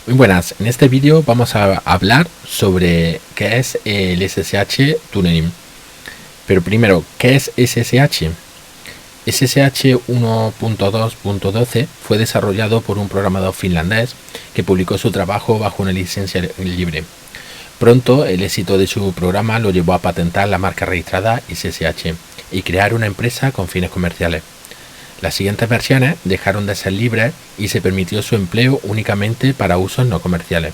Muy buenas, en este vídeo vamos a hablar sobre qué es el SSH Tunneling. Pero primero, ¿qué es SSH? SSH 1.2.12 fue desarrollado por un programador finlandés que publicó su trabajo bajo una licencia libre. Pronto, el éxito de su programa lo llevó a patentar la marca registrada SSH y crear una empresa con fines comerciales. Las siguientes versiones dejaron de ser libres y se permitió su empleo únicamente para usos no comerciales.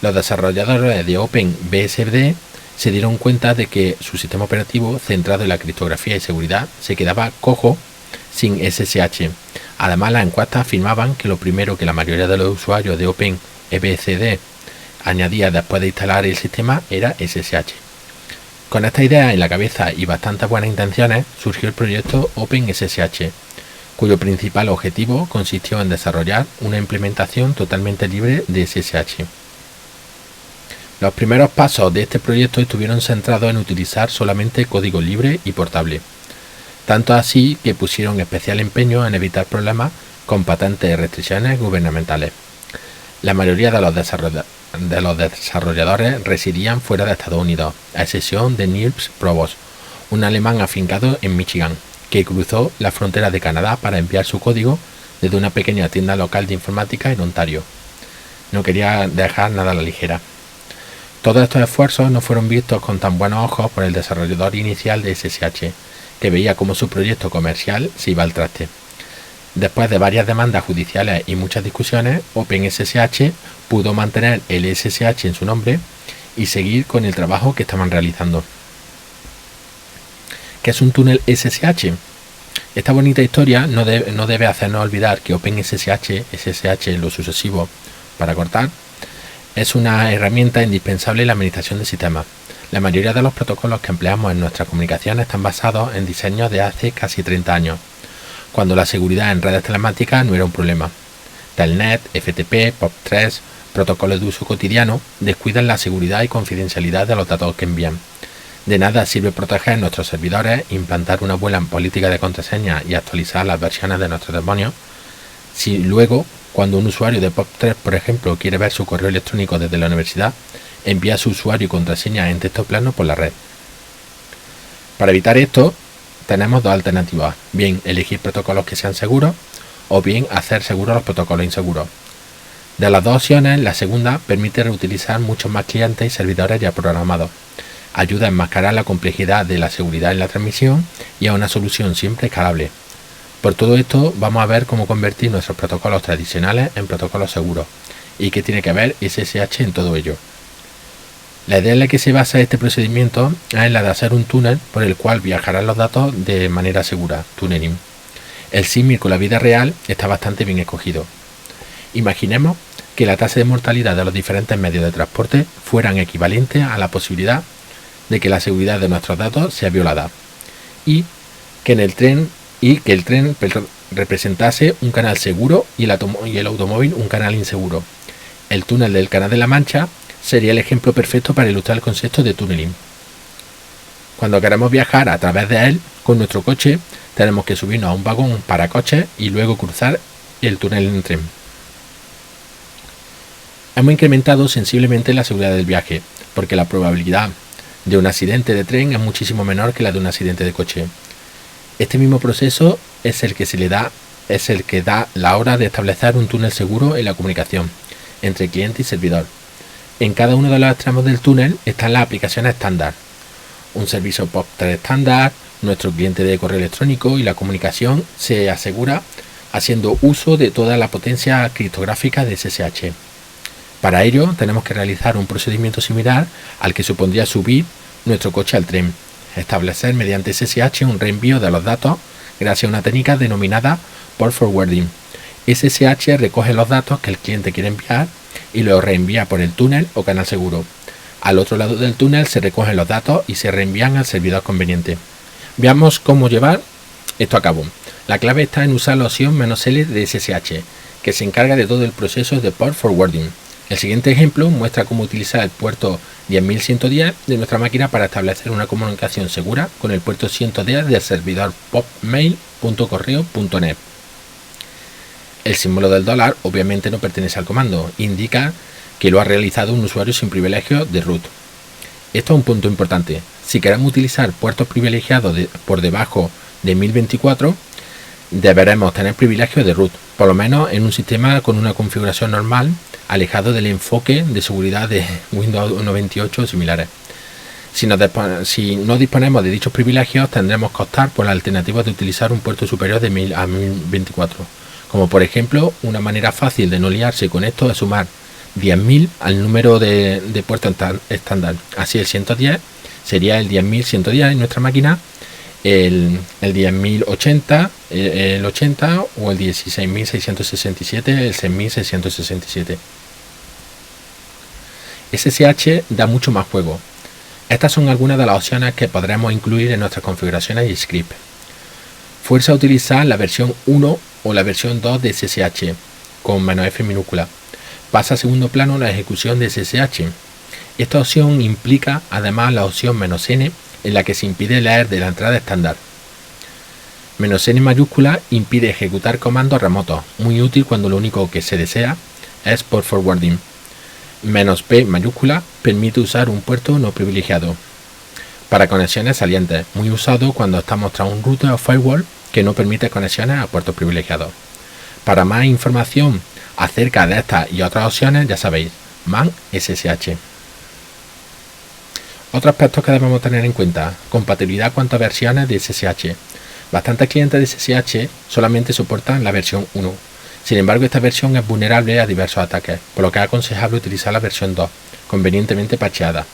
Los desarrolladores de OpenBSD se dieron cuenta de que su sistema operativo centrado en la criptografía y seguridad se quedaba cojo sin SSH. Además, las encuestas afirmaban que lo primero que la mayoría de los usuarios de OpenBSD añadía después de instalar el sistema era SSH. Con esta idea en la cabeza y bastantes buenas intenciones surgió el proyecto OpenSSH, cuyo principal objetivo consistió en desarrollar una implementación totalmente libre de SSH. Los primeros pasos de este proyecto estuvieron centrados en utilizar solamente código libre y portable, tanto así que pusieron especial empeño en evitar problemas con patentes y restricciones gubernamentales. La mayoría de los desarrolladores residían fuera de Estados Unidos, a excepción de Niels Provost, un alemán afincado en Michigan, que cruzó la frontera de Canadá para enviar su código desde una pequeña tienda local de informática en Ontario. No quería dejar nada a la ligera. Todos estos esfuerzos no fueron vistos con tan buenos ojos por el desarrollador inicial de SSH, que veía cómo su proyecto comercial se iba al traste. Después de varias demandas judiciales y muchas discusiones, OpenSSH pudo mantener el SSH en su nombre y seguir con el trabajo que estaban realizando. ¿Qué es un túnel SSH? Esta bonita historia no debe hacernos olvidar que OpenSSH, SSH en lo sucesivo para cortar, es una herramienta indispensable en la administración de sistemas. La mayoría de los protocolos que empleamos en nuestras comunicaciones están basados en diseños de hace casi 30 años, cuando la seguridad en redes telemáticas no era un problema. Telnet, FTP, POP3, protocolos de uso cotidiano, descuidan la seguridad y confidencialidad de los datos que envían. De nada sirve proteger nuestros servidores, implantar una buena política de contraseña y actualizar las versiones de nuestros demonios, si luego, cuando un usuario de POP3, por ejemplo, quiere ver su correo electrónico desde la universidad, envía su usuario y contraseña en texto plano por la red. Para evitar esto, tenemos dos alternativas: bien elegir protocolos que sean seguros o bien hacer seguros los protocolos inseguros. De las dos opciones, la segunda permite reutilizar muchos más clientes y servidores ya programados, ayuda a enmascarar la complejidad de la seguridad en la transmisión y a una solución siempre escalable. Por todo esto, vamos a ver cómo convertir nuestros protocolos tradicionales en protocolos seguros y qué tiene que ver SSH en todo ello. La idea en la que se basa este procedimiento es la de hacer un túnel por el cual viajarán los datos de manera segura, tunneling. El símil con la vida real está bastante bien escogido. Imaginemos que la tasa de mortalidad de los diferentes medios de transporte fueran equivalentes a la posibilidad de que la seguridad de nuestros datos sea violada y que el tren representase un canal seguro y el automóvil un canal inseguro. El túnel del Canal de la Mancha sería el ejemplo perfecto para ilustrar el concepto de tunneling. Cuando queremos viajar a través de él con nuestro coche, tenemos que subirnos a un vagón para coches y luego cruzar el túnel en tren. Hemos incrementado sensiblemente la seguridad del viaje, porque la probabilidad de un accidente de tren es muchísimo menor que la de un accidente de coche. Este mismo proceso es el que da la hora de establecer un túnel seguro en la comunicación entre cliente y servidor. En cada uno de los extremos del túnel están las aplicaciones estándar, un servicio POP3 estándar, nuestro cliente de correo electrónico, y la comunicación se asegura haciendo uso de toda la potencia criptográfica de SSH. Para ello tenemos que realizar un procedimiento similar al que supondría subir nuestro coche al tren, establecer mediante SSH un reenvío de los datos gracias a una técnica denominada port forwarding. SSH recoge los datos que el cliente quiere enviar y los reenvía por el túnel o canal seguro. Al otro lado del túnel se recogen los datos y se reenvían al servidor conveniente. Veamos cómo llevar esto a cabo. La clave está en usar la opción "-l" de SSH, que se encarga de todo el proceso de port forwarding. El siguiente ejemplo muestra cómo utilizar el puerto 10.110 de nuestra máquina para establecer una comunicación segura con el puerto 110 del servidor popmail.correo.net. El símbolo del dólar obviamente no pertenece al comando, indica que lo ha realizado un usuario sin privilegio de root. Esto es un punto importante. Si queremos utilizar puertos privilegiados por debajo de 1024, deberemos tener privilegios de root, por lo menos en un sistema con una configuración normal, alejado del enfoque de seguridad de Windows 98 o similares. Si no disponemos de dichos privilegios, tendremos que optar por la alternativa de utilizar un puerto superior de 1000 a 1024. Como por ejemplo, una manera fácil de no liarse con esto es sumar 10.000 al número de puertos estándar. Así el 110 sería el 10.110 en nuestra máquina, el 10.080, el 80 o el 16.667, el 6.667. SSH da mucho más juego. Estas son algunas de las opciones que podremos incluir en nuestras configuraciones y script. Fuerza a utilizar la versión 1 o la versión 2 de SSH con "-f" minúscula. Pasa a segundo plano la ejecución de SSH. Esta opción implica además la opción "-n", en la que se impide leer de la entrada estándar. "-n" mayúscula impide ejecutar comandos remotos, muy útil cuando lo único que se desea es port forwarding. "-p" mayúscula permite usar un puerto no privilegiado para conexiones salientes, muy usado cuando estamos tras un router o firewall que no permite conexiones a puertos privilegiados. Para más información acerca de estas y otras opciones, ya sabéis, man SSH. Otros aspectos que debemos tener en cuenta: compatibilidad cuanto a versiones de SSH. Bastantes clientes de SSH solamente soportan la versión 1. Sin embargo, esta versión es vulnerable a diversos ataques, por lo que es aconsejable utilizar la versión 2, convenientemente patcheada,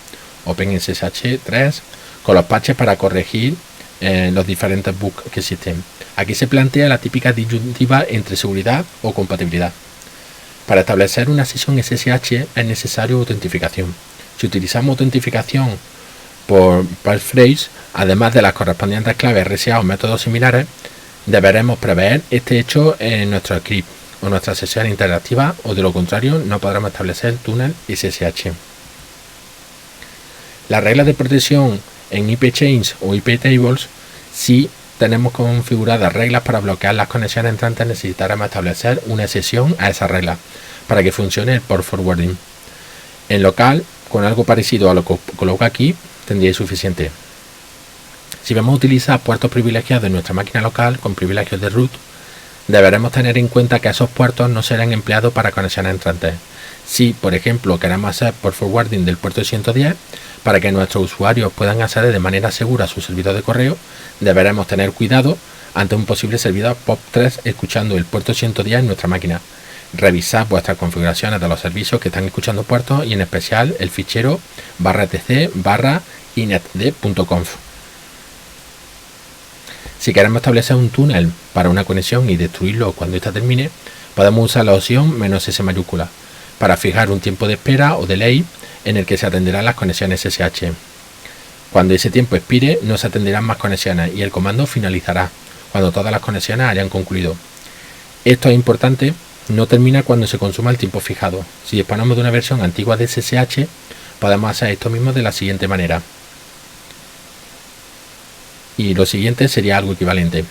OpenSSH 3, con los parches para corregir los diferentes bugs que existen. Aquí se plantea la típica disyuntiva entre seguridad o compatibilidad. Para establecer una sesión SSH es necesario autentificación. Si utilizamos autentificación por passphrase, además de las correspondientes claves RSA o métodos similares, deberemos prever este hecho en nuestro script o nuestra sesión interactiva, o de lo contrario no podremos establecer el túnel SSH. Las reglas de protección en IP chains o IP tables: si tenemos configuradas reglas para bloquear las conexiones entrantes, necesitaremos establecer una excepción a esas reglas para que funcione el port forwarding. En local, con algo parecido a lo que coloco aquí, tendríais suficiente. Si vamos a utilizar puertos privilegiados en nuestra máquina local con privilegios de root, deberemos tener en cuenta que esos puertos no serán empleados para conexiones entrantes. Si, por ejemplo, queremos hacer port forwarding del puerto 110 para que nuestros usuarios puedan acceder de manera segura a su servidor de correo, deberemos tener cuidado ante un posible servidor POP3 escuchando el puerto 110 en nuestra máquina. Revisad vuestras configuraciones de los servicios que están escuchando puertos, y en especial el fichero /etc/inetd.conf. Si queremos establecer un túnel para una conexión y destruirlo cuando ésta termine, podemos usar la opción "-s" mayúscula para fijar un tiempo de espera o delay en el que se atenderán las conexiones SSH. Cuando ese tiempo expire, no se atenderán más conexiones y el comando finalizará cuando todas las conexiones hayan concluido. Esto es importante, no termina cuando se consuma el tiempo fijado. Si disponemos de una versión antigua de SSH, podemos hacer esto mismo de la siguiente manera. Y lo siguiente sería algo equivalente.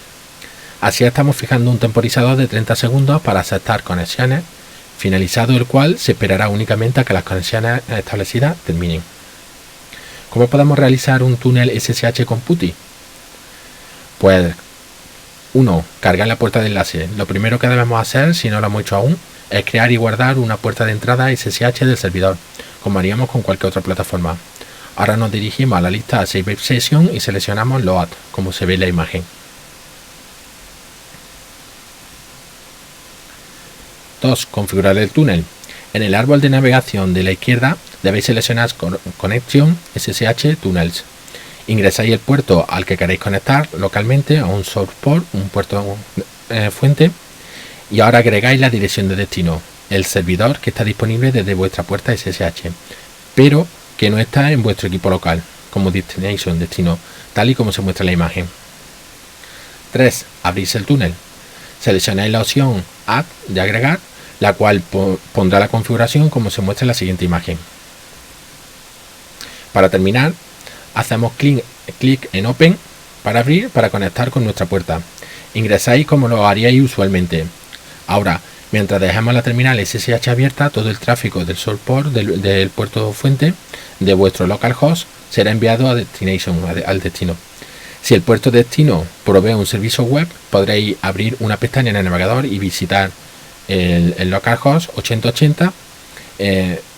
Así estamos fijando un temporizador de 30 segundos para aceptar conexiones, finalizado el cual se esperará únicamente a que las conexiones establecidas terminen. ¿Cómo podemos realizar un túnel SSH con PuTTY? Pues 1. Cargar la puerta de enlace. Lo primero que debemos hacer, si no lo hemos hecho aún, es crear y guardar una puerta de entrada SSH del servidor, como haríamos con cualquier otra plataforma. Ahora nos dirigimos a la lista Save Session y seleccionamos Load, como se ve en la imagen. 2. Configurar el túnel. En el árbol de navegación de la izquierda debéis seleccionar Connection SSH Tunnels. Ingresáis el puerto al que queréis conectar localmente a un source port, un puerto fuente, y ahora agregáis la dirección de destino, el servidor que está disponible desde vuestra puerta SSH, pero que no está en vuestro equipo local, como destination, destino, tal y como se muestra en la imagen. 3. Abrís el túnel. Seleccionáis la opción Add de agregar, la cual pondrá la configuración como se muestra en la siguiente imagen. Para terminar, hacemos clic en Open para abrir, para conectar con nuestra puerta. Ingresáis como lo haríais usualmente. Ahora, Mientras dejemos la terminal SSH abierta, todo el tráfico del source port, del puerto fuente de vuestro localhost, será enviado a destination, al destino. Si el puerto destino provee un servicio web, podréis abrir una pestaña en el navegador y visitar el localhost 8080,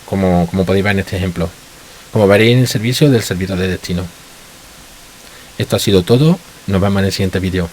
como podéis ver en este ejemplo, como veréis en el servicio del servidor de destino. Esto ha sido todo, nos vemos en el siguiente vídeo.